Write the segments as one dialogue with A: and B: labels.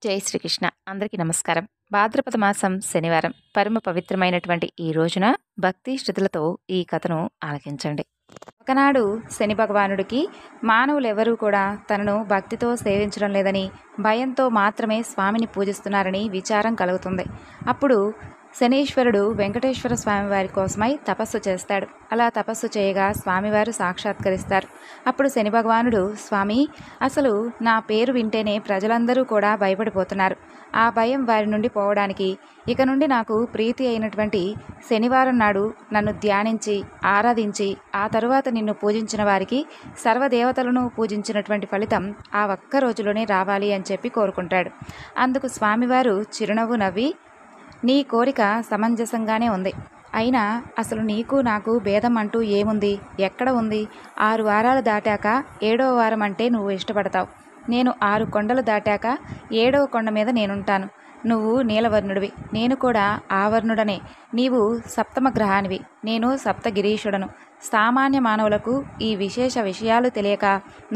A: జై శ్రీకృష్ణ. అందరికీ నమస్కారం. భాద్రపద మాసం శనివారం పరమ పవిత్రమైనటువంటి ఈ రోజున భక్తి శ్రద్ధలతో ఈ కథను ఆలకించండి. ఒకనాడు శని భగవానుడికి మానవులెవరూ కూడా తనను భక్తితో సేవించడం లేదని, భయంతో మాత్రమే స్వామిని పూజిస్తున్నారని విచారం కలుగుతుంది. అప్పుడు శనీశ్వరుడు వెంకటేశ్వర స్వామివారి కోసమై తపస్సు చేస్తాడు. అలా తపస్సు చేయగా స్వామివారు సాక్షాత్కరిస్తారు. అప్పుడు శని భగవానుడు, స్వామి, అసలు నా పేరు వింటేనే ప్రజలందరూ కూడా భయపడిపోతున్నారు. ఆ భయం వారి నుండి పోవడానికి ఇక నుండి నాకు ప్రీతి అయినటువంటి శనివారం నాడు నన్ను ధ్యానించి ఆరాధించి ఆ తరువాత నిన్ను పూజించిన వారికి సర్వదేవతలను పూజించినటువంటి ఫలితం ఆ ఒక్క రోజులోనే రావాలి అని చెప్పి కోరుకుంటాడు. అందుకు స్వామివారు చిరునవ్వు నవ్వి, నీ కోరిక సమంజసంగానే ఉంది. అయినా అసలు నీకు నాకు భేదం అంటూ ఏముంది, ఎక్కడ ఉంది? 6 వారాలు దాటాక 7వ వారం అంటే నువ్వు ఇష్టపడతావు. నేను 6 కొండలు దాటాక 7వ కొండ మీద నేనుంటాను. నువ్వు నీలవర్ణుడివి, నేను కూడా ఆవర్ణుడనే. నీవు సప్తమ గ్రహానివి, నేను సప్తగిరీషుడను. సామాన్య మానవులకు ఈ విశేష విషయాలు తెలియక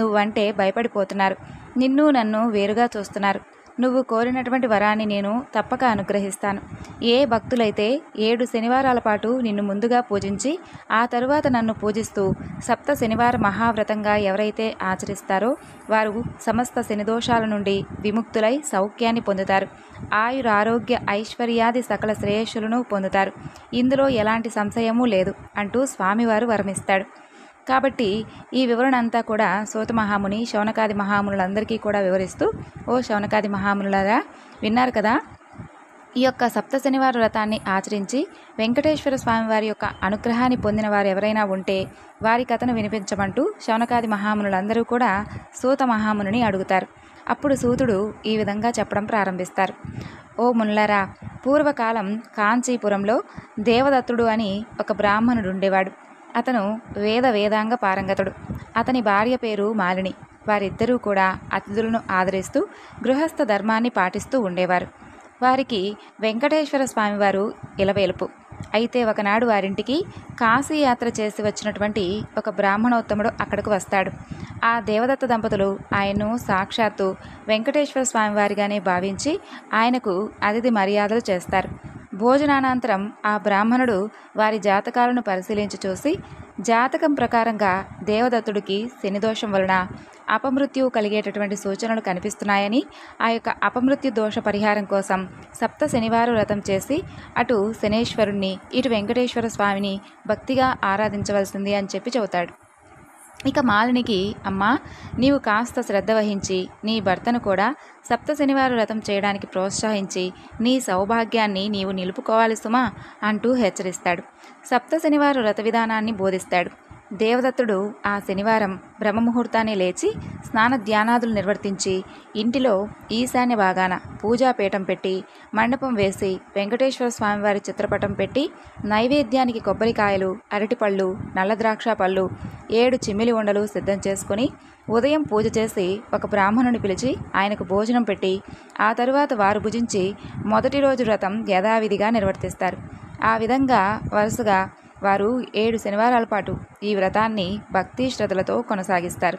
A: నువ్వంటే భయపడిపోతున్నారు. నిన్ను నన్ను వేరుగా చూస్తున్నారు. నువ్వు కోరినటువంటి వరాన్ని నేను తప్పక అనుగ్రహిస్తాను. ఏ భక్తులైతే 7 శనివారాల పాటు నిన్ను ముందుగా పూజించి ఆ తరువాత నన్ను పూజిస్తూ సప్త శనివార మహావ్రతంగా ఎవరైతే ఆచరిస్తారో వారు సమస్త శనిదోషాల నుండి విముక్తులై సౌఖ్యాన్ని పొందుతారు. ఆయురారోగ్య ఐశ్వర్యాది సకల శ్రేయస్సులను పొందుతారు. ఇందులో ఎలాంటి సంశయమూ లేదు అంటూ స్వామివారు వరమిస్తాడు. కాబట్టి ఈ వివరణ అంతా కూడా సూత మహాముని శౌనకాది మహామునులందరికీ కూడా వివరిస్తూ, ఓ శౌనకాది మహామునులారా, విన్నారు కదా, ఈ యొక్క సప్త శనివార వ్రతాన్ని ఆచరించి వెంకటేశ్వర స్వామి వారి యొక్క అనుగ్రహాన్ని పొందిన వారు ఎవరైనా ఉంటే వారి కథను వినిపించమంటూ శౌనకాది మహామునులందరూ కూడా సూత మహామునిని అడుగుతారు. అప్పుడు సూతుడు ఈ విధంగా చెప్పడం ప్రారంభిస్తారు. ఓ మునులారా, పూర్వకాలం కాంచీపురంలో దేవదత్తుడు అని ఒక బ్రాహ్మణుడు ఉండేవాడు. అతను వేదాంగ పారంగతుడు. అతని భార్య పేరు మాలిని. వారిద్దరూ కూడా అతిథులను ఆదరిస్తూ గృహస్థ ధర్మాన్ని పాటిస్తూ ఉండేవారు. వారికి వెంకటేశ్వర స్వామివారు ఇలవేలుపు. అయితే ఒకనాడు వారింటికి కాశీ యాత్ర చేసి వచ్చినటువంటి ఒక బ్రాహ్మణోత్తముడు అక్కడకు వస్తాడు. ఆ దేవదత్త దంపతులు ఆయన్ను సాక్షాత్తు వెంకటేశ్వర స్వామివారిగానే భావించి ఆయనకు అతిథి మర్యాదలు చేస్తారు. భోజనానంతరం ఆ బ్రాహ్మణుడు వారి జాతకాలను పరిశీలించి చూసి, జాతకం ప్రకారంగా దేవదత్తుడికి శనిదోషం వలన అపమృత్యువు కలిగేటటువంటి సూచనలు కనిపిస్తున్నాయని, ఆ యొక్క అపమృత్యు దోష పరిహారం కోసం సప్త శనివార వ్రతం చేసి అటు శనేశ్వరుణ్ణి ఇటు వెంకటేశ్వర స్వామిని భక్తిగా ఆరాధించవలసింది అని చెప్పి చెబుతాడు. ఇక మాలినికి, అమ్మా, నీవు కాస్త శ్రద్ధ వహించి నీ భర్తను కూడా సప్త శనివార వ్రతం చేయడానికి ప్రోత్సహించి నీ సౌభాగ్యాన్ని నీవు నిలుపుకోవాలి సుమా అంటూ హెచ్చరిస్తాడు. సప్త శనివార వ్రత విధానాన్ని బోధిస్తాడు. దేవదత్తుడు ఆ శనివారం బ్రహ్మముహూర్తాన్ని లేచి స్నాన ధ్యానాదులు నిర్వర్తించి ఇంటిలో ఈశాన్య భాగాన పూజాపీఠం పెట్టి మండపం వేసి వెంకటేశ్వర స్వామివారి చిత్రపటం పెట్టి నైవేద్యానికి కొబ్బరికాయలు, అరటిపళ్ళు, నల్లద్రాక్ష పళ్ళు, 7 చిమ్మిలి ఉండలు సిద్ధం చేసుకుని ఉదయం పూజ చేసి ఒక బ్రాహ్మణుని పిలిచి ఆయనకు భోజనం పెట్టి ఆ తరువాత వారు భుజించి మొదటి రోజు వ్రతం యథావిధిగా నిర్వర్తిస్తారు. ఆ విధంగా వరుసగా వారు 7 శనివారాల పాటు ఈ వ్రతాన్ని భక్తి శ్రద్ధలతో కొనసాగిస్తారు.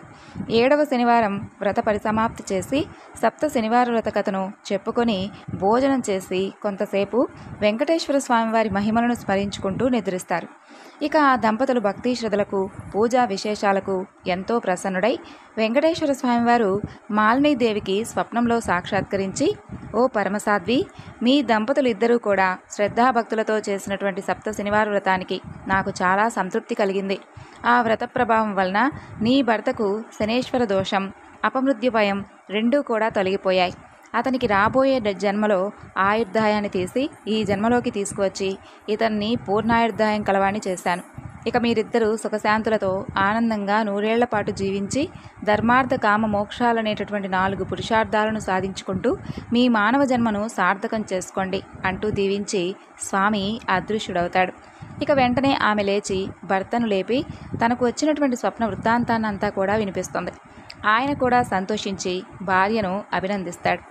A: 7వ శనివారం వ్రత పరిసమాప్తి చేసి సప్త శనివార వ్రత కథను చెప్పుకొని భోజనం చేసి కొంతసేపు వెంకటేశ్వర స్వామివారి మహిమలను స్మరించుకుంటూ నిద్రిస్తారు. ఇక ఆ దంపతులు భక్తి శ్రద్ధలకు, పూజా విశేషాలకు ఎంతో ప్రసన్నుడై వెంకటేశ్వర స్వామివారు మాలినీదేవికి స్వప్నంలో సాక్షాత్కరించి, ఓ పరమసాధ్వి, మీ దంపతులు ఇద్దరూ కూడా శ్రద్ధాభక్తులతో చేసినటువంటి సప్త శనివార వ్రతానికి నాకు చాలా సంతృప్తి కలిగింది. ఆ వ్రత ప్రభావం వలన నీ భర్తకు శనేశ్వర దోషం, అపమృత్యుభయం రెండూ కూడా తొలగిపోయాయి. అతనికి రాబోయే జన్మలో ఆయుర్దాయాన్ని తీసి ఈ జన్మలోకి తీసుకువచ్చి ఇతన్ని పూర్ణాయుర్దాయం కలవాణ్ణి చేశాను. ఇక మీరిద్దరూ సుఖశాంతులతో ఆనందంగా 100 ఏళ్ల పాటు జీవించి ధర్మార్థ కామ మోక్షాలనేటటువంటి 4 పురుషార్థాలను సాధించుకుంటూ మీ మానవ జన్మను సార్థకం చేసుకోండి అంటూ దీవించి స్వామి అదృశ్యుడవుతాడు. ఇక వెంటనే ఆమె లేచి భర్తను లేపి తనకు వచ్చినటువంటి స్వప్న వృత్తాంతాన్నంతా కూడా వినిపిస్తుంది. ఆయన కూడా సంతోషించి భార్యను అభినందిస్తాడు.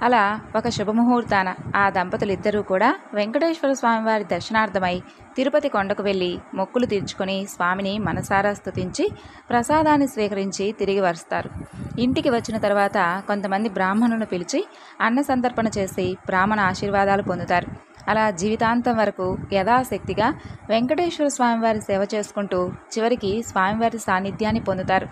A: అలా ఒక శుభముహూర్తాన ఆ దంపతులిద్దరూ కూడా వెంకటేశ్వర స్వామివారి దర్శనార్థమై తిరుపతి కొండకు వెళ్ళి మొక్కులు తీర్చుకొని స్వామిని మనసారా స్తుతించి ప్రసాదాన్ని స్వీకరించి తిరిగి వస్తారు. ఇంటికి వచ్చిన తర్వాత కొంతమంది బ్రాహ్మణులను పిలిచి అన్న సంతర్పణ చేసి బ్రాహ్మణ ఆశీర్వాదాలు పొందుతారు. అలా జీవితాంతం వరకు యథాశక్తిగా వెంకటేశ్వర స్వామివారి సేవ చేసుకుంటూ చివరికి స్వామివారి సాన్నిధ్యాన్ని పొందుతారు.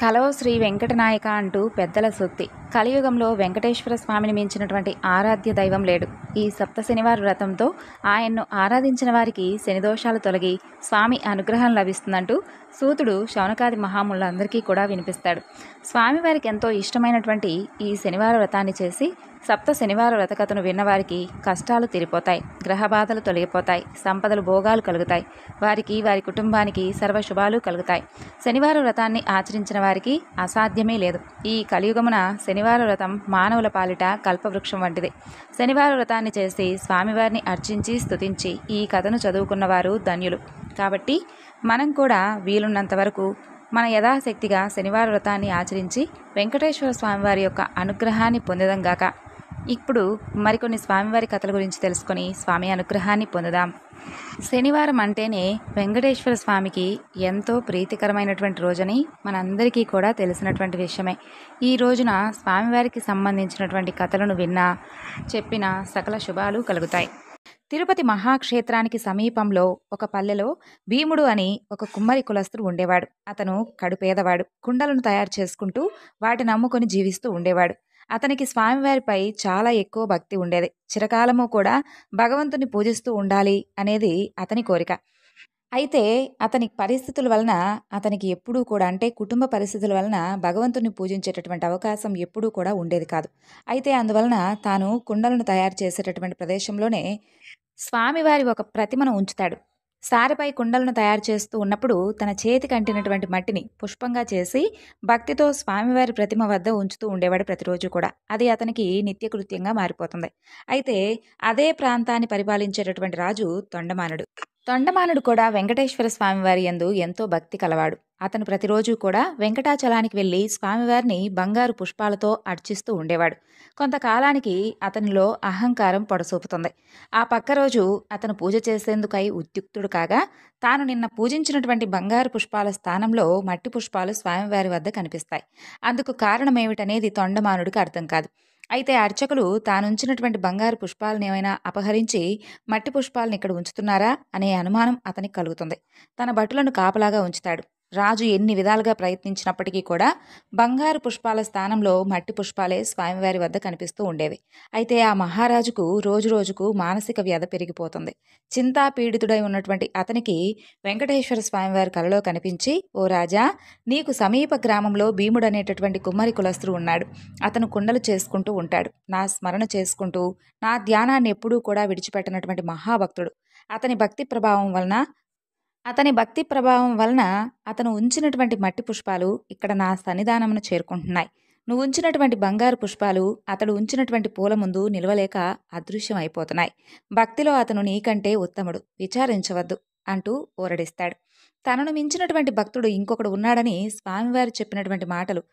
A: కలో శ్రీ వెంకటనాయక అంటూ పెద్దల సూక్తి. కలియుగంలో వెంకటేశ్వర స్వామిని మించినటువంటి ఆరాధ్య దైవం లేడు. ఈ సప్త శనివార వ్రతంతో ఆయన్ను ఆరాధించిన వారికి శనిదోషాలు తొలగి స్వామి అనుగ్రహం లభిస్తుందంటూ సూతుడు శౌనకాది మహాములందరికీ కూడా వినిపిస్తాడు. స్వామివారికి ఎంతో ఇష్టమైనటువంటి ఈ శనివార వ్రతాన్ని చేసి సప్త శనివార వ్రతకథను విన్నవారికి కష్టాలు తీరిపోతాయి, గ్రహబాధలు తొలగిపోతాయి, సంపదలు భోగాలు కలుగుతాయి, వారికి వారి కుటుంబానికి సర్వశుభాలు కలుగుతాయి. శనివార వ్రతాన్ని ఆచరించిన వారికి అసాధ్యమే లేదు. ఈ కలియుగమున శనివార వ్రతం మానవుల పాలిట కల్పవృక్షం వంటిది. శనివార వ్రతాన్ని చేసి స్వామివారిని అర్చించి స్తుతించి ఈ కథను చదువుకున్నవారు ధన్యులు. కాబట్టి మనం కూడా వీలున్నంత వరకు మన యథాశక్తిగా శనివార వ్రతాన్ని ఆచరించి వెంకటేశ్వర స్వామివారి యొక్క అనుగ్రహాన్ని పొందదంగాక. ఇప్పుడు మరికొన్ని స్వామివారి కథల గురించి తెలుసుకొని స్వామి అనుగ్రహాన్ని పొందుదాం. శనివారం అంటేనే వెంకటేశ్వర స్వామికి ఎంతో ప్రీతికరమైనటువంటి రోజని మనందరికీ కూడా తెలిసినటువంటి విషయమే. ఈ రోజున స్వామివారికి సంబంధించినటువంటి కథలను విన్నా చెప్పినా సకల శుభాలు కలుగుతాయి. తిరుపతి మహాక్షేత్రానికి సమీపంలో ఒక పల్లెలో భీముడు అని ఒక కుమ్మరి కులస్తుడు ఉండేవాడు. అతను కడుపేదవాడు. కుండలను తయారు చేసుకుంటూ వాటిని నమ్ముకొని జీవిస్తూ ఉండేవాడు. అతనికి స్వామివారిపై చాలా ఎక్కువ భక్తి ఉండేది. చిరకాలము కూడా భగవంతుని పూజిస్తూ ఉండాలి అనేది అతని కోరిక. అయితే అతని పరిస్థితుల వలన అతనికి ఎప్పుడూ కూడా అంటే కుటుంబ పరిస్థితుల వలన భగవంతుని పూజించేటటువంటి అవకాశం ఎప్పుడూ కూడా ఉండేది కాదు. అయితే అందువలన తాను కుండలను తయారు చేసేటటువంటి ప్రదేశంలోనే స్వామివారి ఒక ప్రతిమను ఉంచుతాడు. సారెపై కుండలను తయారు చేస్తూ ఉన్నప్పుడు తన చేతికి అంటినటువంటి మట్టిని పుష్పంగా చేసి భక్తితో స్వామివారి ప్రతిమ వద్ద ఉంచుతూ ఉండేవాడు ప్రతిరోజు కూడా. అది అతనికి నిత్యకృత్యంగా మారిపోతుంది. అయితే అదే ప్రాంతాన్ని పరిపాలించేటటువంటి రాజు తొండమానుడు. తొండమానుడు కూడా వెంకటేశ్వర స్వామివారి యందు ఎంతో భక్తి కలవాడు. అతను ప్రతిరోజు కూడా వెంకటాచలానికి వెళ్ళి స్వామివారిని బంగారు పుష్పాలతో అర్చిస్తూ ఉండేవాడు. కొంతకాలానికి అతనిలో అహంకారం పొడసూపుతుంది. ఆ పక్క రోజు అతను పూజ చేసేందుకై ఉద్యుక్తుడు కాగా తాను నిన్న పూజించినటువంటి బంగారు పుష్పాల స్థానంలో మట్టి పుష్పాలు స్వామివారి వద్ద కనిపిస్తాయి. అందుకు కారణమేమిటనేది తొండమానుడికి అర్థం కాదు. అయితే అర్చకులు తానుంచినటువంటి బంగారు పుష్పాలను ఏమైనా అపహరించి మట్టి పుష్పాలను ఇక్కడ ఉంచుతున్నారా అనే అనుమానం అతనికి కలుగుతుంది. తన భటులను కాపలాగా ఉంచుతాడు. రాజు ఎన్ని విధాలుగా ప్రయత్నించినప్పటికీ కూడా బంగారు పుష్పాల స్థానంలో మట్టి పుష్పాలే స్వామివారి వద్ద కనిపిస్తూ ఉండేవి. అయితే ఆ మహారాజుకు రోజురోజుకు మానసిక వ్యధ పెరిగిపోతుంది. చింతాపీడితుడై ఉన్నటువంటి అతనికి వెంకటేశ్వర స్వామివారి కలలో కనిపించి, ఓ రాజా, నీకు సమీప గ్రామంలో భీముడు అనేటటువంటి కుమ్మరి కులస్తుడు ఉన్నాడు. అతను కుండలు చేసుకుంటూ ఉంటాడు. నా స్మరణ చేసుకుంటూ నా ధ్యానాన్ని ఎప్పుడూ కూడా విడిచిపెట్టినటువంటి మహాభక్తుడు. అతని భక్తి ప్రభావం వలన అతను ఉంచినటువంటి మట్టి పుష్పాలు ఇక్కడ నా సన్నిధానమును చేరుకుంటున్నాయి. నువ్వు ఉంచినటువంటి బంగారు పుష్పాలు అతడు ఉంచినటువంటి పూల ముందు నిలవలేక అదృశ్యం అయిపోతున్నాయి. భక్తిలో అతను నీకంటే ఉత్తముడు, విచారించవద్దు అంటూ ఊరడిస్తాడు. తనను మించినటువంటి భక్తుడు ఇంకొకడు ఉన్నాడని స్వామివారు చెప్పినటువంటి మాటలు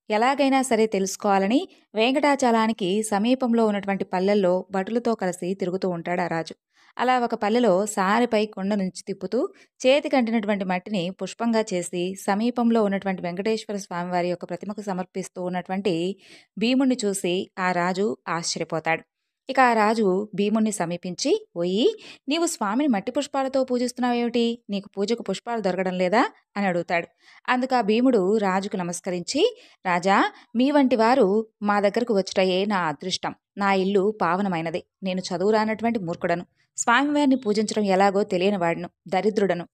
A: ఎలాగైనా సరే తెలుసుకోవాలని వెంకటాచలానికి సమీపంలో ఉన్నటువంటి పల్లెల్లో భటులతో కలిసి తిరుగుతూ ఉంటాడు ఆ రాజు. అలా ఒక పల్లెలో సారెపై కొండ నుంచి తిప్పుతూ చేతికంటినటువంటి మట్టిని పుష్పంగా చేసి సమీపంలో ఉన్నటువంటి వెంకటేశ్వర స్వామివారి యొక్క ప్రతిమకు సమర్పిస్తూ ఉన్నటువంటి భీముణ్ణి చూసి ఆ రాజు ఆశ్చర్యపోతాడు. ఇక ఆ రాజు భీముణ్ణి సమీపించి, ఓయి, నీవు స్వామిని మట్టి పుష్పాలతో పూజిస్తున్నావేమిటి? నీకు పూజకు పుష్పాలు దొరకడం లేదా అని అడుగుతాడు. అందుకు ఆ భీముడు రాజుకు నమస్కరించి, రాజా, మీ వంటి వారు మా దగ్గరకు వచ్చుటయే నా అదృష్టం. నా ఇల్లు పావనమైనది. నేను చదువురానటువంటి మూర్ఖుడను. స్వామివారిని పూజించడం ఎలాగో తెలియని వాడును, దరిద్రుడను.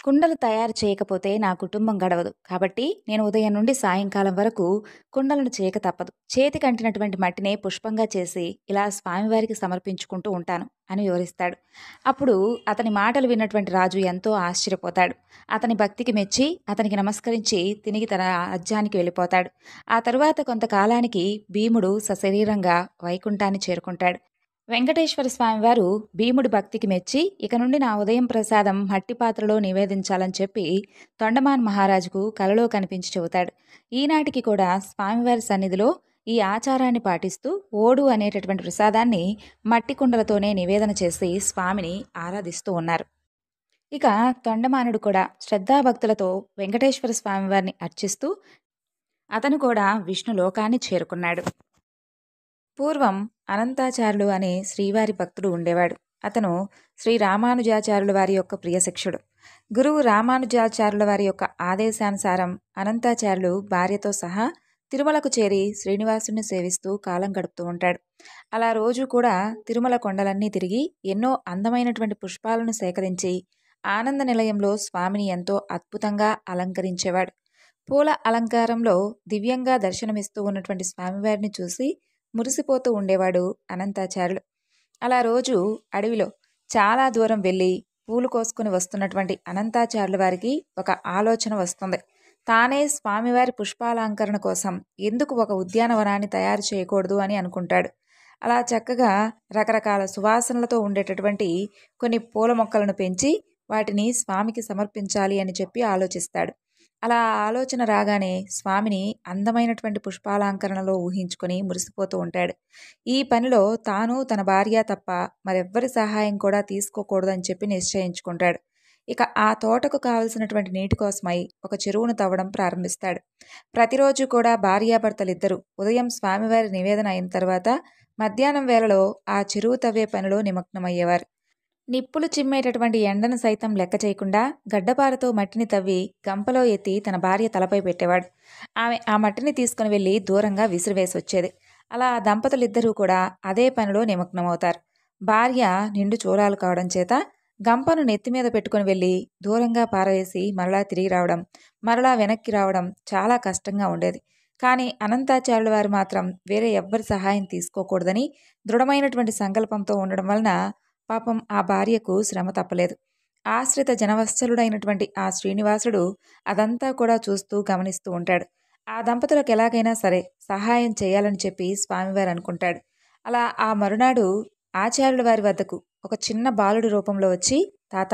A: కుండలు తయారు చేయకపోతే నా కుటుంబం గడవదు. కాబట్టి నేను ఉదయం నుండి సాయంకాలం వరకు కుండలను చేయక తప్పదు. చేతికి అంటినటువంటి మట్టినే పుష్పంగా చేసి ఇలా స్వామివారికి సమర్పించుకుంటూ ఉంటాను అని వివరిస్తాడు. అప్పుడు అతని మాటలు విన్నటువంటి రాజు ఎంతో ఆశ్చర్యపోతాడు. అతని భక్తికి మెచ్చి అతనికి నమస్కరించి తిరిగి తన రాజ్యానికి వెళ్ళిపోతాడు. ఆ తరువాత కొంతకాలానికి భీముడు సశరీరంగా వైకుంఠాన్ని చేరుకుంటాడు. వెంకటేశ్వర స్వామివారు భీముడి భక్తికి మెచ్చి ఇక నుండి నా ఉదయం ప్రసాదం మట్టి పాత్రలో నివేదించాలని చెప్పి తొండమాన్ మహారాజుకు కలలో కనిపించి చెబుతాడు. ఈనాటికి కూడా స్వామివారి సన్నిధిలో ఈ ఆచారాన్ని పాటిస్తూ ఓడు అనేటటువంటి ప్రసాదాన్ని మట్టి కుండలతోనే నివేదన చేసి స్వామిని ఆరాధిస్తూ ఉన్నారు. ఇక తొండమానుడు కూడా శ్రద్ధాభక్తులతో వెంకటేశ్వర స్వామివారిని అర్చిస్తూ అతను కూడా విష్ణు లోకాన్ని చేరుకున్నాడు. పూర్వం అనంతాచార్యులు అనే శ్రీవారి భక్తుడు ఉండేవాడు. అతను శ్రీ రామానుజాచార్యుల వారి యొక్క ప్రియశిక్షుడు. గురువు రామానుజాచార్యుల వారి యొక్క ఆదేశానుసారం అనంతాచార్యులు భార్యతో సహా తిరుమలకు చేరి శ్రీనివాసుని సేవిస్తూ కాలం గడుపుతూ ఉంటాడు. అలా రోజు కూడా తిరుమల కొండలన్నీ తిరిగి ఎన్నో అందమైనటువంటి పుష్పాలను సేకరించి ఆనంద నిలయంలో స్వామిని ఎంతో అద్భుతంగా అలంకరించేవాడు. పూల అలంకారంలో దివ్యంగా దర్శనమిస్తూ ఉన్నటువంటి స్వామివారిని చూసి మురిసిపోతూ ఉండేవాడు అనంతాచార్యులు. అలా రోజు అడవిలో చాలా దూరం వెళ్ళి పూలు కోసుకుని వస్తున్నటువంటి అనంతాచార్యుల వారికి ఒక ఆలోచన వస్తుంది. తానే స్వామివారి పుష్పాలంకరణ కోసం ఎందుకు ఒక ఉద్యానవనాన్ని తయారు చేయకూడదు అని అనుకుంటాడు. అలా చక్కగా రకరకాల సువాసనలతో ఉండేటటువంటి కొన్ని పూల మొక్కలను పెంచి వాటిని స్వామికి సమర్పించాలి అని చెప్పి ఆలోచిస్తాడు. అలా ఆలోచన రాగానే స్వామిని అందమైనటువంటి పుష్పాలంకరణలో ఊహించుకొని మురిసిపోతూ ఉంటాడు. ఈ పనిలో తాను తన భార్య తప్ప మరెవ్వరి సహాయం కూడా తీసుకోకూడదు అని చెప్పి నిశ్చయించుకుంటాడు. ఇక ఆ తోటకు కావలసినటువంటి నీటి కోసమై ఒక చెరువును తవ్వడం ప్రారంభిస్తాడు. ప్రతిరోజు కూడా భార్యాభర్తలిద్దరూ ఉదయం స్వామివారి నివేదన అయిన తర్వాత మధ్యాహ్నం వేళలో ఆ చెరువు తవ్వే పనిలో నిమగ్నమయ్యేవారు. నిప్పులు చిమ్మేటటువంటి ఎండను సైతం లెక్క చేయకుండా గడ్డపారతో మట్టిని తవ్వి గంపలో ఎత్తి తన భార్య తలపై పెట్టేవాడు. ఆమె ఆ మట్టిని తీసుకుని వెళ్ళి దూరంగా విసిరివేసి వచ్చేది. అలా ఆ దంపతులిద్దరూ కూడా అదే పనిలో నిమగ్నమవుతారు. భార్య నిండు చూలాలు కావడం చేత గంపను నెత్తిమీద పెట్టుకుని వెళ్ళి దూరంగా పారవేసి మరలా తిరిగి రావడం, మరలా వెనక్కి రావడం చాలా కష్టంగా ఉండేది. కానీ అనంతాచార్యుల వారు మాత్రం వేరే ఎవ్వరి సహాయం తీసుకోకూడదని దృఢమైనటువంటి సంకల్పంతో ఉండడం వలన పాపం ఆ భార్యకు శ్రమ తప్పలేదు. ఆశ్రిత జనవత్సలుడైనటువంటి ఆ శ్రీనివాసుడు అదంతా కూడా చూస్తూ గమనిస్తూ ఉంటాడు. ఆ దంపతులకు ఎలాగైనా సరే సహాయం చేయాలని చెప్పి స్వామివారు అనుకుంటాడు. అలా ఆ మరునాడు ఆచార్యుల వారి వద్దకు ఒక చిన్న బాలుడి రూపంలో వచ్చి, తాత,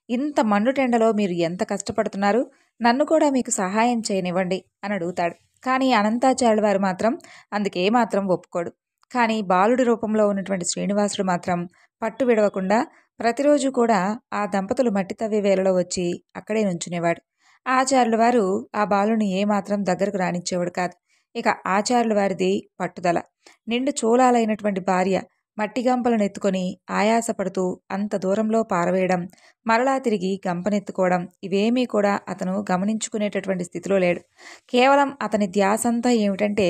A: ఇంత మండుటెండలో మీరు ఎంత కష్టపడుతున్నారు, నన్ను కూడా మీకు సహాయం చేయనివ్వండి అని అడుగుతాడు. కానీ అనంతాచార్యుల వారు మాత్రం అందుకేమాత్రం ఒప్పుకోడు. కానీ బాలుడి రూపంలో ఉన్నటువంటి శ్రీనివాసుడు మాత్రం పట్టు విడవకుండా ప్రతిరోజు కూడా ఆ దంపతులు మట్టి తవ్వే వేళలో వచ్చి అక్కడే నుంచునేవాడు. ఆచార్యుల వారు ఆ బాలుని ఏమాత్రం దగ్గరకు రానిచ్చేవాడు కాదు. ఇక ఆచార్యుల వారిది పట్టుదల. నిండు చూలాలైనటువంటి భార్య మట్టి గంపలను ఎత్తుకొని ఆయాసపడుతూ అంత దూరంలో పారవేయడం, మరలా తిరిగి గంపనెత్తుకోవడం ఇవేమీ కూడా అతను గమనించుకునేటటువంటి స్థితిలో లేడు. కేవలం అతని ధ్యాసంతా ఏమిటంటే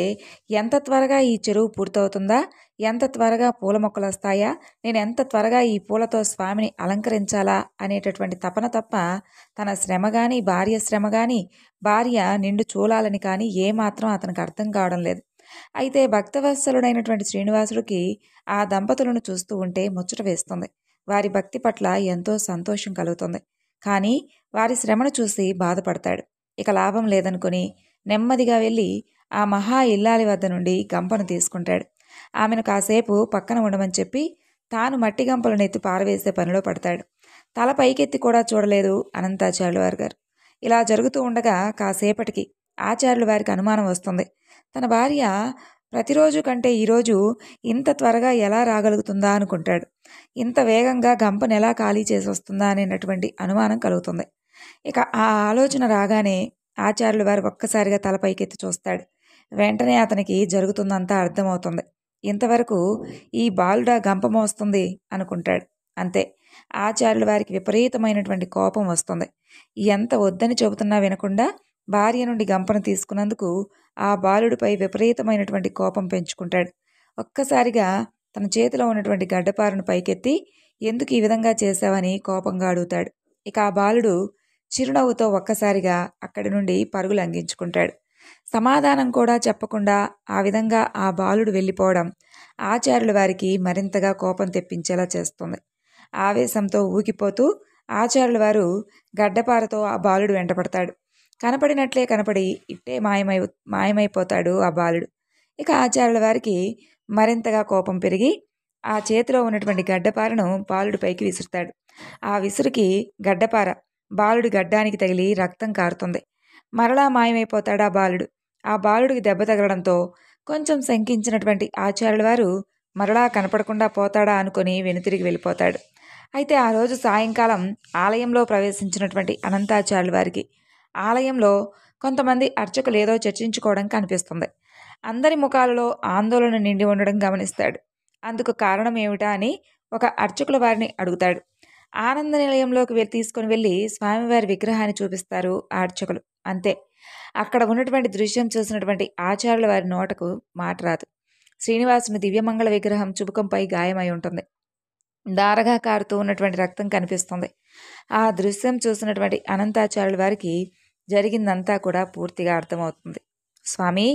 A: ఎంత త్వరగా ఈ చెరువు పూర్తవుతుందా, ఎంత త్వరగా పూల మొక్కలు వస్తాయా, నేను ఎంత త్వరగా ఈ పూలతో స్వామిని అలంకరించాలా అనేటటువంటి తపన తప్ప తన శ్రమ కానీ, భార్య శ్రమ కానీ, భార్య నిండు చూలాలని కానీ ఏమాత్రం అతనికి అర్థం కావడం లేదు. అయితే భక్తవత్సలుడైనటువంటి శ్రీనివాసుడికి ఆ దంపతులను చూస్తూ ఉంటే ముచ్చట వేస్తుంది. వారి భక్తి పట్ల ఎంతో సంతోషం కలుగుతుంది. కానీ వారి శ్రమను చూసి బాధపడతాడు. ఇక లాభం లేదనుకుని నెమ్మదిగా వెళ్ళి ఆ మహా ఇల్లాలి వద్ద నుండి గంపను తీసుకుంటాడు. ఆమెను కాసేపు పక్కన ఉండమని చెప్పి తాను మట్టి గంపలను ఎత్తి పారవేసే పనిలో పడతాడు. తల పైకెత్తి కూడా చూడలేదు అనంతాచార్యుల వారి గారు. ఇలా జరుగుతూ ఉండగా కాసేపటికి ఆచార్యుల వారికి అనుమానం వస్తుంది. తన భార్య ప్రతిరోజు కంటే ఈరోజు ఇంత త్వరగా ఎలా రాగలుగుతుందా అనుకుంటాడు. ఇంత వేగంగా గంపను ఎలా ఖాళీ చేసి వస్తుందా అనేటటువంటి అనుమానం కలుగుతుంది. ఇక ఆ ఆలోచన రాగానే ఆచార్యుల వారు ఒక్కసారిగా తల పైకెత్తి చూస్తాడు. వెంటనే అతనికి జరుగుతుందంతా అర్థమవుతుంది. ఇంతవరకు ఈ బాలుడా గంప మోస్తుంది అనుకుంటాడు. అంతే, ఆచార్యుల వారికి విపరీతమైనటువంటి కోపం వస్తుంది. ఎంత వద్దని చెబుతున్నా వినకుండా భార్య నుండి గంపను తీసుకున్నందుకు ఆ బాలుడిపై విపరీతమైనటువంటి కోపం పెంచుకుంటాడు. ఒక్కసారిగా తన చేతిలో ఉన్నటువంటి గడ్డపారను పైకెత్తి ఎందుకు ఈ విధంగా చేశావని కోపంగా అడుగుతాడు. ఇక ఆ బాలుడు చిరునవ్వుతో ఒక్కసారిగా అక్కడి నుండి పరుగులు అందించుకుంటాడు. సమాధానం కూడా చెప్పకుండా ఆ విధంగా ఆ బాలుడు వెళ్ళిపోవడం ఆచార్యుల వారికి మరింతగా కోపం తెప్పించేలా చేస్తుంది. ఆవేశంతో ఊగిపోతూ ఆచార్యుల వారు గడ్డపారతో ఆ బాలుడు వెంటపడతాడు. కనపడినట్లే కనపడి ఇట్టే మాయమైపోతాడు ఆ బాలుడు. ఇక ఆచార్యుల వారికి మరింతగా కోపం పెరిగి ఆ చేతిలో ఉన్నటువంటి గడ్డపారను బాలుడి పైకి విసురుతాడు. ఆ విసురుకి గడ్డపార బాలుడి గడ్డానికి తగిలి రక్తం కారుతుంది. మరలా మాయమైపోతాడు ఆ బాలుడు. ఆ బాలుడికి దెబ్బ తగలడంతో కొంచెం శంకించినటువంటి ఆచార్యుల వారు మరలా కనపడకుండా పోతాడా అనుకుని వెనుతిరిగి వెళ్ళిపోతాడు. అయితే ఆ రోజు సాయంకాలం ఆలయంలో ప్రవేశించినటువంటి అనంతాచార్యుల వారికి ఆలయంలో కొంతమంది అర్చకులు ఏదో చర్చించుకోవడం కనిపిస్తుంది. అందరి ముఖాలలో ఆందోళన నిండి ఉండడం గమనిస్తాడు. అందుకు కారణం ఏమిటా అని ఒక అర్చకుల వారిని అడుగుతాడు. ఆనంద నిలయంలోకి తీసుకుని వెళ్ళి స్వామివారి విగ్రహాన్ని చూపిస్తారు ఆ అర్చకులు. అంతే, అక్కడ ఉన్నటువంటి దృశ్యం చూసినటువంటి ఆచార్యుల వారి నోటకు మాట రాదు. శ్రీనివాసుని దివ్యమంగళ విగ్రహం చుబుకంపై గాయమై ఉంటుంది. దారగా కారుతూ ఉన్నటువంటి రక్తం కనిపిస్తుంది. ఆ దృశ్యం చూసినటువంటి అనంతాచార్యుల వారికి జరిగిందంతా కూడా పూర్తిగా అర్థమవుతుంది. స్వామి,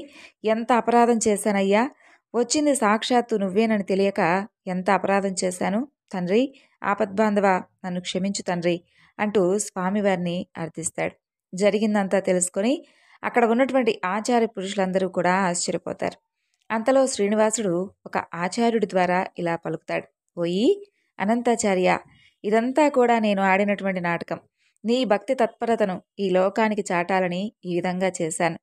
A: ఎంత అపరాధం చేశానయ్యా, వచ్చింది సాక్షాత్తు నువ్వేనని తెలియక ఎంత అపరాధం చేశాను తండ్రి, ఆపద్బాంధవ నన్ను క్షమించు తండ్రి అంటూ స్వామివారిని అర్థిస్తాడు. జరిగిందంతా తెలుసుకొని అక్కడ ఉన్నటువంటి ఆచార్య పురుషులందరూ కూడా ఆశ్చర్యపోతారు. అంతలో శ్రీనివాసుడు ఒక ఆచార్యుడి ద్వారా ఇలా పలుకుతాడు. ఓయి అనంతాచార్య, ఇదంతా కూడా నేను ఆడినటువంటి నాటకం. నీ భక్తి తత్పరతను ఈ లోకానికి చాటాలని ఈ విధంగా చేశాను.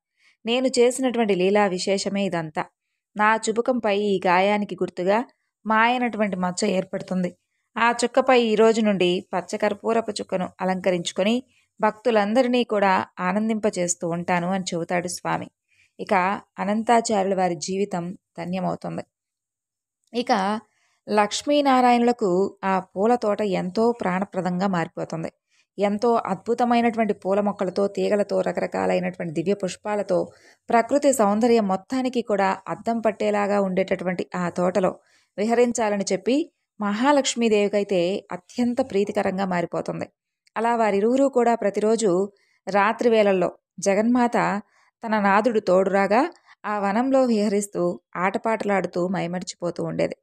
A: నేను చేసినటువంటి లీలా విశేషమే ఇదంతా. నా చుబుకంపై ఈ గాయానికి గుర్తుగా మాయనటువంటి మచ్చ ఏర్పడుతుంది. ఆ చుక్కపై ఈ రోజు నుండి పచ్చకర్పూరపు చుక్కను అలంకరించుకొని భక్తులందరినీ కూడా ఆనందింపచేస్తూ ఉంటాను అని చెబుతాడు స్వామి. ఇక అనంతాచార్యుల వారి జీవితం ధన్యమవుతుంది. ఇక లక్ష్మీనారాయణులకు ఆ పూల తోట ఎంతో ప్రాణప్రదంగా మారిపోతుంది. ఎంతో అద్భుతమైనటువంటి పూల మొక్కలతో, తీగలతో, రకరకాలైనటువంటి దివ్య పుష్పాలతో ప్రకృతి సౌందర్యం మొత్తానికి కూడా అద్దం పట్టేలాగా ఉండేటటువంటి ఆ తోటలో విహరించాలని చెప్పి మహాలక్ష్మీదేవికైతే అత్యంత ప్రీతికరంగా మారిపోతుంది. అలా వారిరువురూ కూడా ప్రతిరోజు రాత్రి వేళల్లో జగన్మాత తన నాదుడు తోడురాగా ఆ వనంలో విహరిస్తూ ఆటపాటలాడుతూ మైమరిచిపోతూ ఉండేది.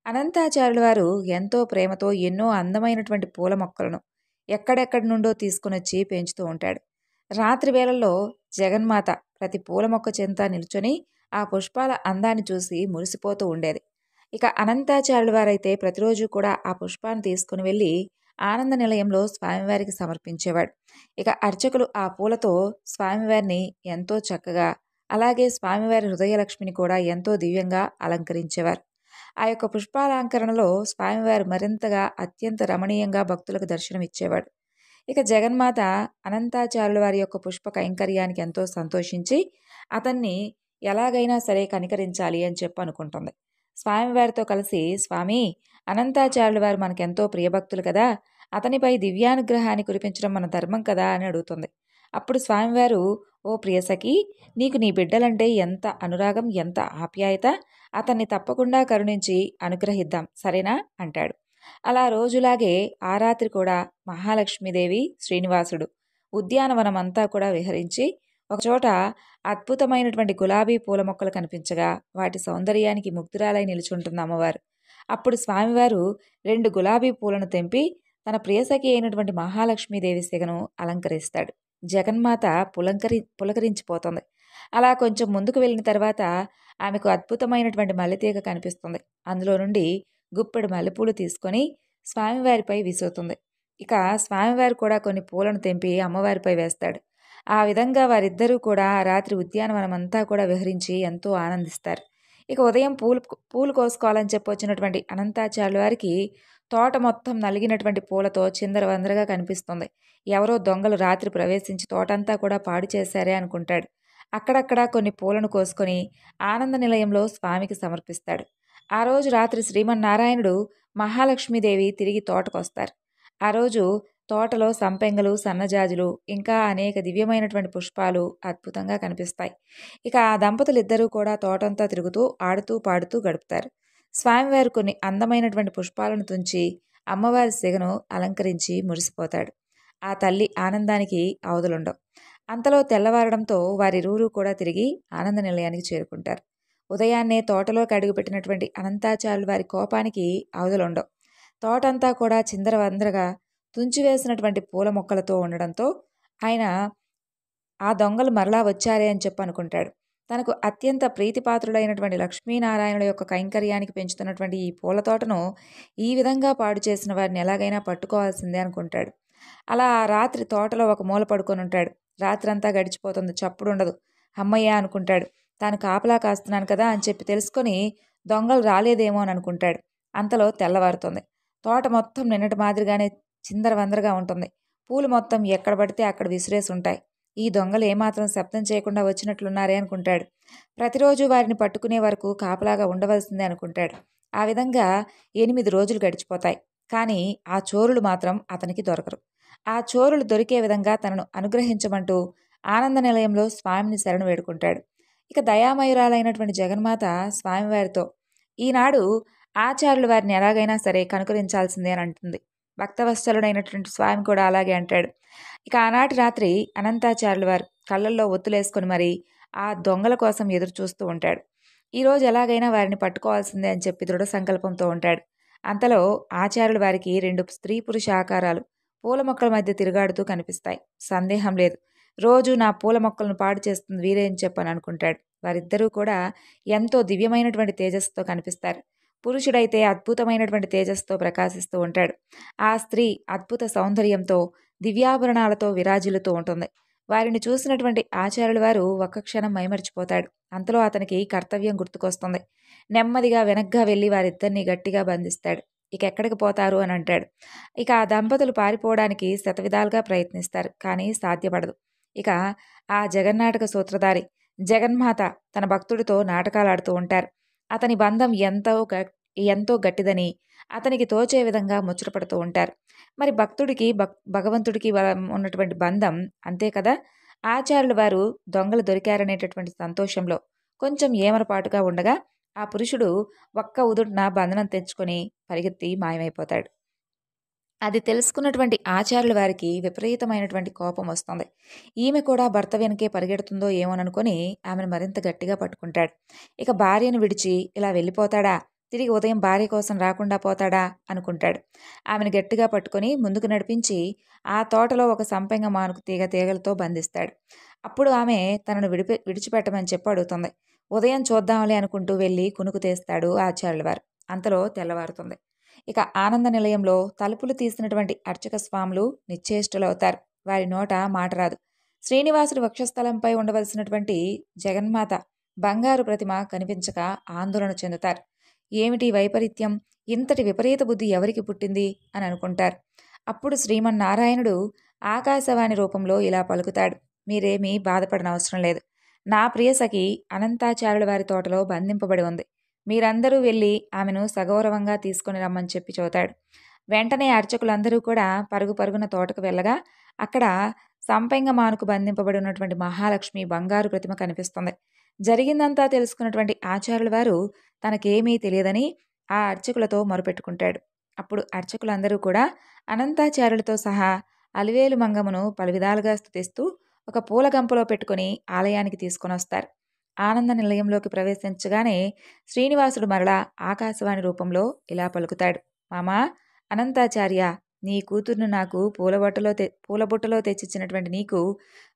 A: అనంతాచార్యుల వారు ఎంతో ప్రేమతో ఎన్నో అందమైనటువంటి పూల మొక్కలను ఎక్కడెక్కడి నుండో తీసుకునొచ్చి పెంచుతూ ఉంటాడు. రాత్రి వేళల్లో జగన్మాత ప్రతి పూల మొక్క చెంత నిల్చొని ఆ పుష్పాల అందాన్ని చూసి మురిసిపోతూ ఉండేది. ఇక అనంతాచార్యుల వారైతే ప్రతిరోజు కూడా ఆ పుష్పాన్ని తీసుకుని వెళ్ళి ఆనంద నిలయంలో స్వామివారికి సమర్పించేవాడు. ఇక అర్చకులు ఆ పూలతో స్వామివారిని ఎంతో చక్కగా, అలాగే స్వామివారి హృదయలక్ష్మిని కూడా ఎంతో దివ్యంగా అలంకరించేవారు. ఆ యొక్క పుష్పాలంకరణలో స్వామివారు మరింతగా అత్యంత రమణీయంగా భక్తులకు దర్శనమిచ్చేవాడు. ఇక జగన్మాత అనంతాచార్యుల వారి యొక్క పుష్ప కైంకర్యానికి ఎంతో సంతోషించి అతన్ని ఎలాగైనా సరే కనికరించాలి అని చెప్పి అనుకుంటుంది. స్వామివారితో కలిసి, స్వామి, అనంతాచార్యుల వారు మనకెంతో ప్రియభక్తులు కదా, అతనిపై దివ్యానుగ్రహాన్ని కురిపించడం మన ధర్మం కదా అని అడుగుతుంది. అప్పుడు స్వామివారు, ఓ ప్రియసఖి, నీకు నీ బిడ్డలంటే ఎంత అనురాగం, ఎంత ఆప్యాయత, అతన్ని తప్పకుండా కరుణించి అనుగ్రహిద్దాం, సరేనా అంటాడు. అలా రోజులాగే ఆ రాత్రి కూడా మహాలక్ష్మీదేవి, శ్రీనివాసుడు ఉద్యానవనం అంతా కూడా విహరించి ఒకచోట అద్భుతమైనటువంటి గులాబీ పూల మొక్కలు కనిపించగా వాటి సౌందర్యానికి ముగ్ధురాలై నిలుచుంటుంది అమ్మవారు. అప్పుడు స్వామివారు 2 గులాబీ పూలను తెంపి తన ప్రియసఖి అయినటువంటి మహాలక్ష్మీదేవి సిగను అలంకరిస్తాడు. జగన్మాత పులకరించిపోతుంది. అలా కొంచెం ముందుకు వెళ్ళిన తర్వాత ఆమెకు అద్భుతమైనటువంటి మల్లెతీగ కనిపిస్తుంది. అందులో నుండి గుప్పెడు మల్లెపూలు తీసుకొని స్వామివారిపై విసురుతుంది. ఇక స్వామివారు కూడా కొన్ని పూలను తెంపి అమ్మవారిపై వేస్తాడు. ఆ విధంగా వారిద్దరూ కూడా ఆ రాత్రి ఉద్యానవనం అంతా కూడా విహరించి ఎంతో ఆనందిస్తారు. ఇక ఉదయం పూలు కోసుకోవాలని చెప్పి వచ్చినటువంటి అనంతాచార్యుల వారికి తోట మొత్తం నలిగినటువంటి పూలతో చిందరవందరగా కనిపిస్తుంది. ఎవరో దొంగలు రాత్రి ప్రవేశించి తోటంతా కూడా పాడు చేశారే అనుకుంటాడు. అక్కడక్కడ కొన్ని పూలను కోసుకొని ఆనంద నిలయంలో స్వామికి సమర్పిస్తాడు. ఆ రోజు రాత్రి శ్రీమన్నారాయణుడు, మహాలక్ష్మీదేవి తిరిగి తోటకొస్తారు. ఆ రోజు తోటలో సంపెంగలు, సన్నజాజులు, ఇంకా అనేక దివ్యమైనటువంటి పుష్పాలు అద్భుతంగా కనిపిస్తాయి. ఇక ఆ దంపతులిద్దరూ కూడా తోటంతా తిరుగుతూ ఆడుతూ పాడుతూ గడుపుతారు. స్వామివారు కొన్ని అందమైనటువంటి పుష్పాలను తుంచి అమ్మవారి సిగను అలంకరించి మురిసిపోతాడు. ఆ తల్లి ఆనందానికి అవధులుండవు. అంతలో తెల్లవారడంతో వారిరువురూ కూడా తిరిగి ఆనంద నిలయానికి చేరుకుంటారు. ఉదయాన్నే తోటలోకి అడుగుపెట్టినటువంటి అనంతాచార్యుల వారి కోపానికి అవధులుండవు. తోటంతా కూడా చిందరవందరగా తుంచివేసినటువంటి పూల మొక్కలతో ఉండడంతో ఆయన ఆ దొంగలు మరలా వచ్చారే అని చెప్పి అనుకుంటాడు. తనకు అత్యంత ప్రీతిపాత్రుడైనటువంటి లక్ష్మీనారాయణుల యొక్క కైంకర్యానికి పెంచుతున్నటువంటి ఈ పూల తోటను ఈ విధంగా పాడు చేసిన వారిని ఎలాగైనా పట్టుకోవాల్సిందే అనుకుంటాడు. అలా ఆ రాత్రి తోటలో ఒక మూల పడుకొని ఉంటాడు. రాత్రంతా గడిచిపోతుంది, చప్పుడుండదు. అమ్మయ్య అనుకుంటాడు. తాను కాపలా కాస్తున్నాను కదా అని చెప్పి తెలుసుకొని దొంగలు రాలేదేమో అని అనుకుంటాడు. అంతలో తెల్లవారుతుంది. తోట మొత్తం నిన్నటి మాదిరిగానే చిందరవందరగా ఉంటుంది. పూలు మొత్తం ఎక్కడ పడితే అక్కడ విసిరేసి ఉంటాయి. ఈ దొంగలు ఏమాత్రం శబ్దం చేయకుండా వచ్చినట్లున్నారే అనుకుంటాడు. ప్రతిరోజు వారిని పట్టుకునే వరకు కాపలాగా ఉండవలసిందే అనుకుంటాడు. ఆ విధంగా 8 రోజులు గడిచిపోతాయి. కానీ ఆ చోరులు మాత్రం అతనికి దొరకరు. ఆ చోరులు దొరికే విధంగా తనను అనుగ్రహించమంటూ ఆనంద నిలయంలో స్వామిని శరణు వేడుకుంటాడు. ఇక దయామయురాలైనటువంటి జగన్మాత స్వామివారితో ఈనాడు ఆచార్యులు వారిని ఎలాగైనా సరే కనుకరించాల్సిందే అని అంటుంది. భక్తవత్సలుడైనటువంటి స్వామి కూడా అలాగే అంటాడు. ఇక ఆనాటి రాత్రి అనంతాచార్యుల వారు కళ్ళల్లో ఒత్తులేసుకొని మరి ఆ దొంగల కోసం ఎదురు చూస్తూ ఉంటాడు. ఈరోజు ఎలాగైనా వారిని పట్టుకోవాల్సిందే అని చెప్పి దృఢ సంకల్పంతో ఉంటాడు. అంతలో ఆచార్యుల వారికి 2 స్త్రీ పురుష ఆకారాలు పూల మొక్కల మధ్య తిరుగాడుతూ కనిపిస్తాయి. సందేహం లేదు, రోజు నా పూల మొక్కలను పాడు చేస్తుంది వీరే అని చెప్పని అనుకుంటాడు. వారిద్దరూ కూడా ఎంతో దివ్యమైనటువంటి తేజస్సుతో కనిపిస్తారు. పురుషుడైతే అద్భుతమైనటువంటి తేజస్సుతో ప్రకాశిస్తూ ఉంటాడు. ఆ స్త్రీ అద్భుత సౌందర్యంతో దివ్యాభరణాలతో విరాజిల్లుతూ ఉంటుంది. వారిని చూసినటువంటి ఆచార్యుల వారు ఒక్క క్షణం మైమరిచిపోతాడు. అంతలో అతనికి కర్తవ్యం గుర్తుకొస్తుంది. నెమ్మదిగా వెనక్గా వెళ్ళి వారిద్దరినీ గట్టిగా బంధిస్తాడు. ఇక ఎక్కడికి పోతారు అని అంటాడు. ఇక ఆ దంపతులు పారిపోవడానికి శతవిధాలుగా ప్రయత్నిస్తారు, కానీ సాధ్యపడదు. ఇక ఆ జగన్నాటక సూత్రధారి జగన్మాత తన భక్తుడితో నాటకాలు ఆడుతూ ఉంటారు. అతని బంధం ఎంతో గట్టిదని అతనికి తోచే విధంగా ముచ్చటపడుతూ ఉంటారు. మరి భక్తుడికి భగవంతుడికి ఉన్నటువంటి బంధం అంతే కదా. ఆచార్యుల వారు దొంగలు దొరికారనేటటువంటి సంతోషంలో కొంచెం ఏమరపాటుగా ఉండగా ఆ పురుషుడు ఒక్క ఉదుటిన బంధనం తెచ్చుకొని పరిగెత్తి మాయమైపోతాడు. అది తెలుసుకున్నటువంటి ఆచార్యుల వారికి విపరీతమైనటువంటి కోపం వస్తుంది. ఈమె కూడా భర్త వెనకే పరిగెడుతుందో ఏమోననుకొని ఆమెను మరింత గట్టిగా పట్టుకుంటాడు. ఇక భార్యను విడిచి ఇలా వెళ్ళిపోతాడా, తిరిగి ఉదయం భార్య కోసం రాకుండా పోతాడా అనుకుంటాడు. ఆమెను గట్టిగా పట్టుకొని ముందుకు నడిపించి ఆ తోటలో ఒక సంపెంగ మానుకు తీగలతో బంధిస్తాడు. అప్పుడు ఆమె తనను విడిచిపెట్టమని చెప్పి అడుగుతుంది. ఉదయం చూద్దాంలే అనుకుంటూ వెళ్ళి కునుకు తీస్తాడు ఆచార్యుల వారు. అంతలో తెల్లవారుతుంది. ఇక ఆనంద నిలయంలో తలుపులు తీసినటువంటి అర్చక స్వాములు నిశ్చేష్టులవుతారు. వారి నోట మాట రాదు. శ్రీనివాసుడి వక్షస్థలంపై ఉండవలసినటువంటి జగన్మాత బంగారు ప్రతిమ కనిపించక ఆందోళన చెందుతారు. ఏమిటి వైపరీత్యం, ఇంతటి విపరీత బుద్ధి ఎవరికి పుట్టింది అని అనుకుంటారు. అప్పుడు శ్రీమన్నారాయణుడు ఆకాశవాణి రూపంలో ఇలా పలుకుతాడు. మీరేమీ బాధపడనవసరం లేదు. నా ప్రియసఖి అనంతాచార్యుల వారి తోటలో బంధింపబడి ఉంది. మీరందరూ వెళ్ళి ఆమెను సగౌరవంగా తీసుకొని రమ్మని చెప్పి చెబుతాడు. వెంటనే అర్చకులందరూ కూడా పరుగు పరుగున తోటకు వెళ్ళగా అక్కడ సంపెంగ మానుకు బంధింపబడి ఉన్నటువంటి మహాలక్ష్మి బంగారు ప్రతిమ కనిపిస్తుంది. జరిగిందంతా తెలుసుకున్నటువంటి ఆచార్యుల వారు తనకేమీ తెలియదని ఆ అర్చకులతో మొరుపెట్టుకుంటాడు. అప్పుడు అర్చకులందరూ కూడా అనంతాచార్యులతో సహా అలివేలు మంగమును పలు విధాలుగా స్తుతిస్తూ ఒక పూల గంపలో పెట్టుకుని ఆలయానికి తీసుకొని వస్తారు. ఆనంద నిలయంలోకి ప్రవేశించగానే శ్రీనివాసుడు మరలా ఆకాశవాణి రూపంలో ఇలా పలుకుతాడు. మామా అనంతాచార్య, నీ కూతుర్ను నాకు పూలబుట్టలో తెచ్చిచ్చినటువంటి నీకు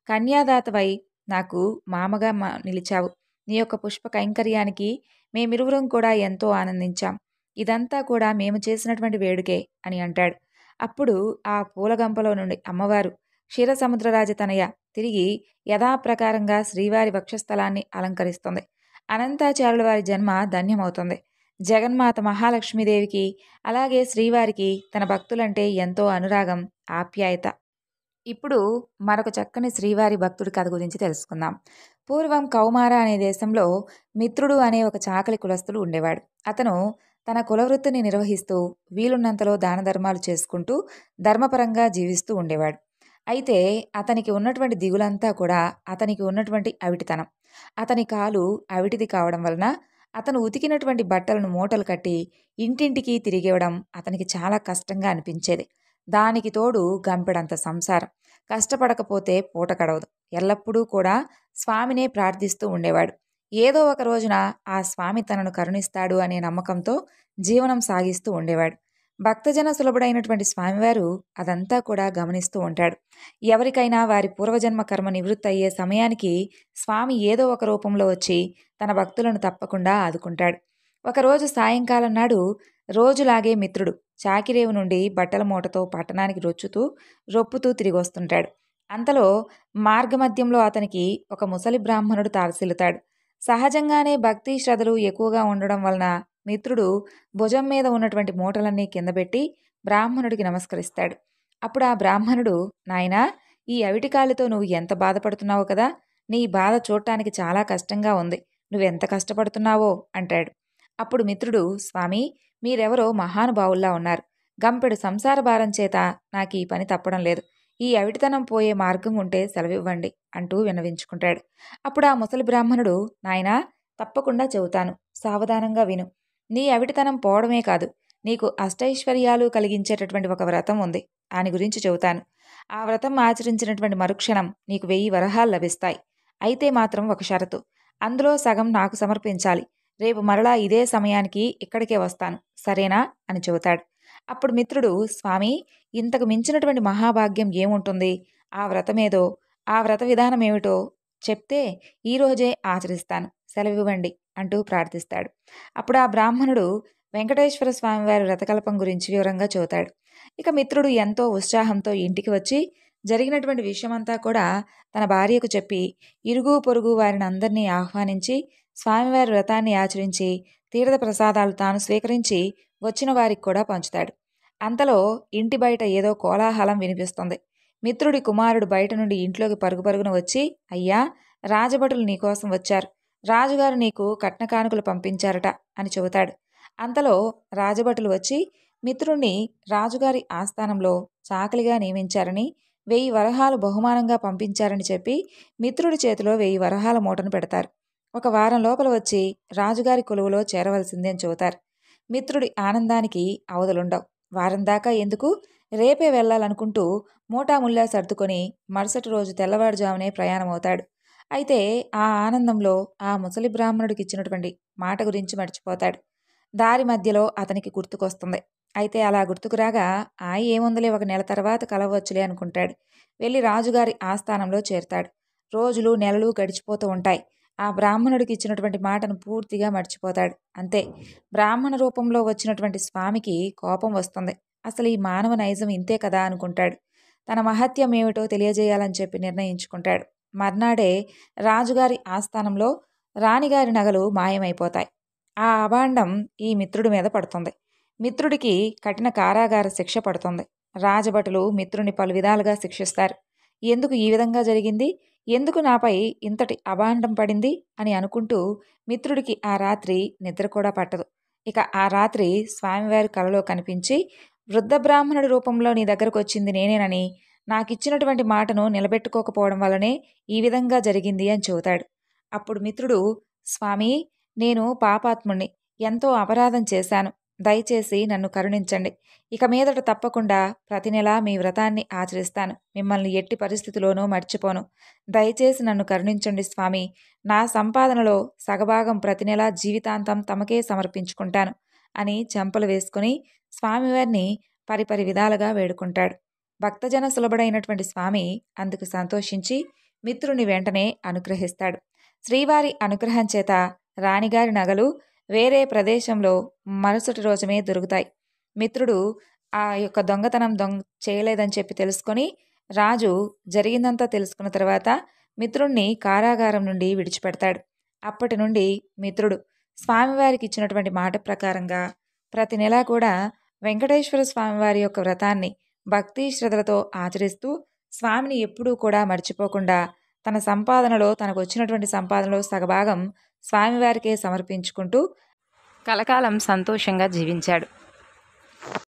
A: కన్యాదాతవై నాకు మామగా నిలిచావు. నీ యొక్క పుష్ప కైంకర్యానికి మేమిరువురం కూడా ఎంతో ఆనందించాం. ఇదంతా కూడా మేము చేసినటువంటి వేడుకే అని అంటాడు. అప్పుడు ఆ పూలగంపలో నుండి అమ్మవారు క్షీరసముద్రరాజ తనయ తిరిగి యథాప్రకారంగా శ్రీవారి వక్షస్థలాన్ని అలంకరిస్తుంది. అనంతాచార్యుల వారి జన్మ ధన్యమవుతుంది. జగన్మాత మహాలక్ష్మీదేవికి అలాగే శ్రీవారికి తన భక్తులంటే ఎంతో అనురాగం, ఆప్యాయత. ఇప్పుడు మరొక చక్కని శ్రీవారి భక్తుడి కథ గురించి తెలుసుకుందాం. పూర్వం కౌమార అనే దేశంలో మిత్రుడు అనే ఒక చాకలి కులస్తుడు ఉండేవాడు. అతను తన కులవృత్తిని నిర్వహిస్తూ వీలున్నంతలో దాన ధర్మాలు చేసుకుంటూ ధర్మపరంగా జీవిస్తూ ఉండేవాడు. అయితే అతనికి ఉన్నటువంటి దిగులంతా కూడా అతనికి ఉన్నటువంటి అవిటితనం. అతని కాలు అవిటిది కావడం వలన అతను ఉతికినటువంటి బట్టలను మూటలు కట్టి ఇంటింటికి తిరిగివ్వడం అతనికి చాలా కష్టంగా అనిపించేది. దానికి తోడు గంపెడంత సంసారం. కష్టపడకపోతే పూట గడవదు. ఎల్లప్పుడూ కూడా స్వామినే ప్రార్థిస్తూ ఉండేవాడు. ఏదో ఒక రోజున ఆ స్వామి తనను కరుణిస్తాడు అనే నమ్మకంతో జీవనం సాగిస్తూ ఉండేవాడు. భక్తజన సులభుడైనటువంటి స్వామివారు అదంతా కూడా గమనిస్తూ ఉంటాడు. ఎవరికైనా వారి పూర్వజన్మ కర్మ నివృత్తి అయ్యే సమయానికి స్వామి ఏదో ఒక రూపంలో వచ్చి తన భక్తులను తప్పకుండా ఆదుకుంటాడు. ఒకరోజు సాయంకాలం నాడు రోజులాగే మిత్రుడు చాకిరేవు నుండి బట్టల మూటతో పట్టణానికి రొప్పుతూ తిరిగి వస్తుంటాడు. అంతలో మార్గమధ్యంలో అతనికి ఒక ముసలి బ్రాహ్మణుడు తారసిల్లుతాడు. సహజంగానే భక్తి శ్రద్ధలు ఎక్కువగా ఉండడం వలన మిత్రుడు భుజం మీద ఉన్నటువంటి మూటలన్నీ కింద పెట్టి బ్రాహ్మణుడికి నమస్కరిస్తాడు. అప్పుడు ఆ బ్రాహ్మణుడు, నాయనా, ఈ అవిటికాలితో నువ్వు ఎంత బాధపడుతున్నావో కదా, నీ బాధ చూడటానికి చాలా కష్టంగా ఉంది, నువ్వెంత కష్టపడుతున్నావో అంటాడు. అప్పుడు మిత్రుడు, స్వామి, మీరెవరో మహానుభావుల్లా ఉన్నారు, గంపెడు సంసార భారం చేత నాకు ఈ పని తప్పడం లేదు, ఈ అవిటితనం పోయే మార్గం ఉంటే సెలవివ్వండి అంటూ విన్నవించుకుంటాడు. అప్పుడు ఆ ముసలి బ్రాహ్మణుడు, నాయనా, తప్పకుండా చెబుతాను, సావధానంగా విను. నీ అవిటితనం పోవడమే కాదు, నీకు అష్టైశ్వర్యాలు కలిగించేటటువంటి ఒక వ్రతం ఉంది, దాని గురించి చెబుతాను. ఆ వ్రతం ఆచరించినటువంటి మరుక్షణం నీకు 1000 వరహాలు లభిస్తాయి. అయితే మాత్రం ఒక షరతు, అందులో సగం నాకు సమర్పించాలి. రేపు మరలా ఇదే సమయానికి ఇక్కడికే వస్తాను, సరేనా అని చెబుతాడు. అప్పుడు మిత్రుడు, స్వామి, ఇంతకు మించినటువంటి మహాభాగ్యం ఏముంటుంది? ఆ వ్రతమేదో, ఆ వ్రత విధానం ఏమిటో చెప్తే ఈరోజే ఆచరిస్తాను, సెలవివ్వండి అంటూ ప్రార్థిస్తాడు. అప్పుడు ఆ బ్రాహ్మణుడు వెంకటేశ్వర స్వామివారి వ్రతకల్పం గురించి వివరంగా చెబుతాడు. ఇక మిత్రుడు ఎంతో ఉత్సాహంతో ఇంటికి వచ్చి జరిగినటువంటి విషయమంతా కూడా తన భార్యకు చెప్పి ఇరుగు పొరుగు వారిని అందరినీ ఆహ్వానించి స్వామివారి వ్రతాన్ని ఆచరించి తీర్థ ప్రసాదాలు తాను స్వీకరించి వచ్చిన వారికి కూడా పంచుతాడు. అంతలో ఇంటి బయట ఏదో కోలాహలం వినిపిస్తుంది. మిత్రుడి కుమారుడు బయట నుండి ఇంట్లోకి పరుగు పరుగున వచ్చి, అయ్యా, రాజభటులు నీకోసం వచ్చారు, రాజుగారు నీకు కట్న కానుకలు పంపించారట అని చెబుతాడు. అంతలో రాజభటులు వచ్చి మిత్రుణ్ణి రాజుగారి ఆస్థానంలో చాకలిగా నియమించారని 1000 వరహాలు బహుమానంగా పంపించారని చెప్పి మిత్రుడి చేతిలో 1000 వరహాల మూటను పెడతారు. ఒక వారం లోపల వచ్చి రాజుగారి కొలువులో చేరవలసిందే అని చెబుతారు. మిత్రుడి ఆనందానికి అవధులుండవు. వారం దాకా ఎందుకు, రేపే వెళ్ళాలనుకుంటూ మూటాముల్లా సర్దుకొని మరుసటి రోజు తెల్లవారుజామునే ప్రయాణమవుతాడు. అయితే ఆ ఆనందంలో ఆ ముసలి బ్రాహ్మణుడికి ఇచ్చినటువంటి మాట గురించి మర్చిపోతాడు. దారి మధ్యలో అతనికి గుర్తుకొస్తుంది. అయితే అలా గుర్తుకురాగా, ఏముందిలే, ఒక నెల తర్వాత కలవచ్చులే అనుకుంటాడు. వెళ్ళి రాజుగారి ఆస్థానంలో చేరుతాడు. రోజులు నెలలు గడిచిపోతూ ఉంటాయి. ఆ బ్రాహ్మణుడికి ఇచ్చినటువంటి మాటను పూర్తిగా మర్చిపోతాడు. అంతే, బ్రాహ్మణ రూపంలో వచ్చినటువంటి స్వామికి కోపం వస్తుంది. అసలు ఈ మానవ నైజం ఇంతే కదా అనుకుంటాడు. తన మహత్యం ఏమిటో తెలియజేయాలని చెప్పి నిర్ణయించుకుంటాడు. మర్నాడే రాజుగారి ఆస్థానంలో రాణిగారి నగలు మాయమైపోతాయి. ఆ అభాండం ఈ మిత్రుడి మీద పడుతుంది. మిత్రుడికి కఠిన కారాగార శిక్ష పడుతుంది. రాజభటులు మిత్రుని పలు విధాలుగా శిక్షిస్తారు. ఎందుకు ఈ విధంగా జరిగింది, ఎందుకు నాపై ఇంతటి అభాండం పడింది అని అనుకుంటూ మిత్రుడికి ఆ రాత్రి నిద్ర కూడా పట్టదు. ఇక ఆ రాత్రి స్వామివారి కలలో కనిపించి, వృద్ధ బ్రాహ్మణుడి రూపంలో నీ దగ్గరకు వచ్చింది నేనేనని, నాకిచ్చినటువంటి మాటను నిలబెట్టుకోకపోవడం వల్లనే ఈ విధంగా జరిగింది అని చెబుతాడు. అప్పుడు మిత్రుడు, స్వామి, నేను పాపాత్ముణ్ణి, ఎంతో అపరాధం చేశాను, దయచేసి నన్ను కరుణించండి. ఇక మీదట తప్పకుండా ప్రతి నెలా మీ వ్రతాన్ని ఆచరిస్తాను, మిమ్మల్ని ఎట్టి పరిస్థితిలోనూ మర్చిపోను, దయచేసి నన్ను కరుణించండి స్వామి, నా సంపాదనలో సగభాగం ప్రతి నెలా జీవితాంతం తమకే సమర్పించుకుంటాను అని చెంపలు వేసుకుని స్వామివారిని పరిపరి విధాలుగా వేడుకుంటాడు. భక్తజన సులభుడైనటువంటి స్వామి అందుకు సంతోషించి మిత్రుని వెంటనే అనుగ్రహిస్తాడు. శ్రీవారి అనుగ్రహం చేత రాణిగారి నగలు వేరే ప్రదేశంలో మరుసటి రోజుమే దొరుకుతాయి. మిత్రుడు ఆ యొక్క దొంగతనం చేయలేదని చెప్పి తెలుసుకొని రాజు జరిగిందంతా తెలుసుకున్న తర్వాత మిత్రుణ్ణి కారాగారం నుండి విడిచిపెడతాడు. అప్పటి నుండి మిత్రుడు స్వామివారికి ఇచ్చినటువంటి మాట ప్రకారంగా ప్రతి నెలా కూడా వెంకటేశ్వర స్వామివారి యొక్క వ్రతాన్ని భక్తి శ్రద్ధలతో ఆచరిస్తూ స్వామిని ఎప్పుడూ కూడా మర్చిపోకుండా తన సంపాదనలో, తనకు వచ్చినటువంటి సంపాదనలో సగభాగం స్వామివారికే సమర్పించుకుంటూ కలకాలం సంతోషంగా జీవించాడు.